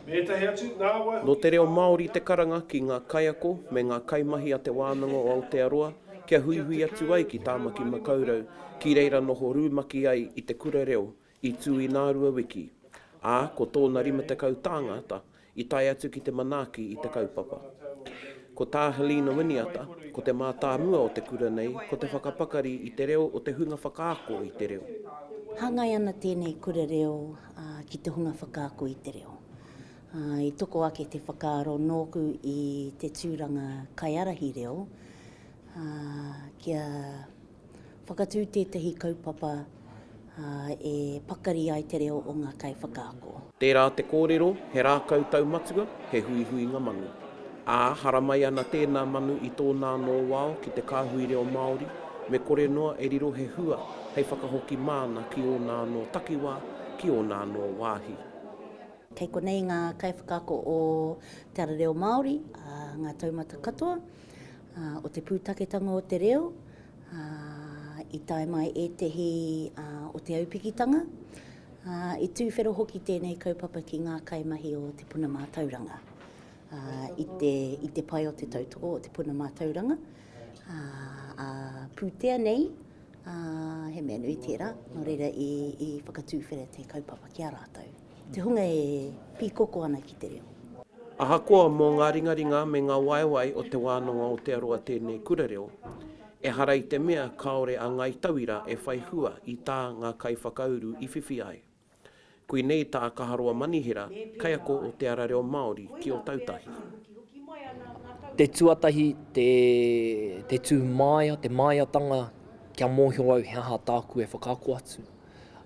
No te reo Māori te karanga ki ngā kaiako me ngā kaimahi a te wānanga o Aotearoa, kia huihui atu ai ki Tāmaki Makaurau, ki reira noho rūmaki ai i te kura reo, i tū i Ngārua Wiki. Ā, ko tōna 50 tāngata, i tai atu ki te manaaki i te kaupapa. Ko tā Helena Winiata, ko te mātāmua o te kura nei, ko te whakapakari i te reo o te hunga whakaako i te reo. Hangai ana tēnei kura reo ki te hunga whakaako i te reo. I toko ake te whakaaro nōku i te tūranga kaiarahi reo, kia whakatū tētahi kaupapa e pakari ai te reo o ngā kai whakaako. Tērā te kōrero, he rākau taumatuga, he hui ngā manu. Ā, haramai ana tēnā manu i tōnā no wao ki te kāhui reo Māori, me kore noa e riro he hua, hei whakahoki māna ki o nā no takiwā, ki o nā no wāhi. Kei konei ngā kai whakaako o te ara reo Māori, ngā taumata katoa, o te pūtaketanga o te reo, i tae mai e tehi o te aupikitanga, i tūwhero hoki tēnei kaupapa ki ngā kaimahi o te puna mātauranga. I te pai o te tautoko o te puna mātauranga, pūtea nei, he mea nui tērā, nō reira i whakatūwhere te kaupapa ki a rātou. Te hunga e pīkoko ana ki te reo. Ahakoa mō ngā ringaringa me ngā waiwai o te wānanga o te aroa tēnei kura reo, e hara i te mea kaore a ngai tauira e whai hua i tā ngā kai whakauru i whiwhi ai. Kui nei tā kaharoa manihira, kaiako o te ara reo Māori ki o tautahi. Te tuatahi, te tū māia, te māiatanga, kia mōhio au he aha tāku e whakaako atu.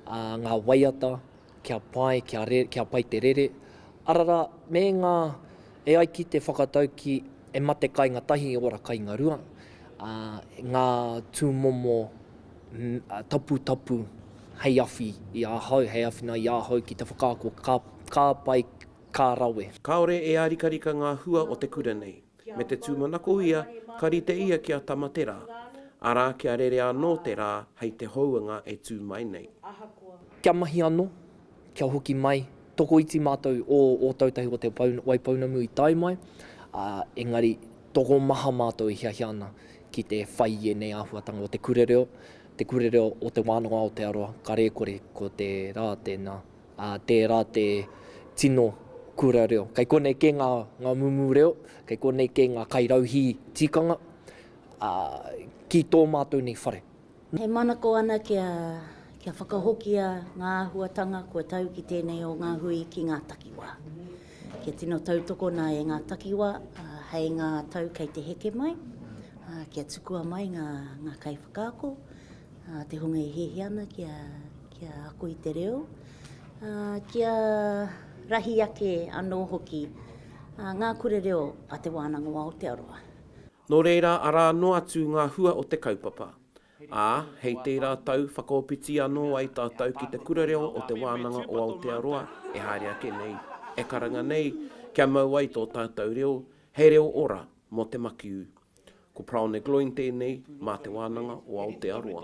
Ngā waiata, kia pai te rere. Arara, me ngā e ai ki te whakatau ki e mate kai ngā tahi ora kai ngā rua. Ngā tūmomo tapu hei awhi i ahau, hei awhina i ahau ki te whakaako, kā pai, kā rawe. Kaore e arikarika ngā hua o te kura nei. Me te tūmanako ia, ka rite ia ki a tamatera. Arā kia rere anō te rā, hei te hauanga e tū mai nei. Kia mahi anō, kia hoki mai, toko iti mātou o tautahi o te waipaunamu i tai mai. Engari, toko maha mātou i hiahi ana ki te whai e nei āhuatanga o te kurereo. Te kurereo o te wānanga o te aroa, ka rekore ko te rā tēnā, te rā te tino kurereo. Kei konei ke ngā mumu reo, kei konei ke ngā kairauhi tikanga, ki tō mātou nei whare. He manako ana kia whakahokia ngā āhuatanga kua tau ki tēnei o ngā hui ki ngā takiwā. Kia tino tautoko nā e ngā takiwā, hei ngā tau kei te heke mai, kia tukua mai ngā kai whakaako, te hunga i hehe ana kia ako i te reo, kia rahi ake anō hoki ngā kure reo a te wānanga o Aotearoa. Nō reira, ara no atu ngā hua o te kaupapa. Hei tērā tau whakaopiti anō ai tātou ki te kura reo o te wānanga o Aotearoa, e haere ake nei, e karanga nei, kia mau ai tō tātou reo, hei reo ora mo te makiu. Ko Praone Gloin tēnei, mā te wānanga o Aotearoa.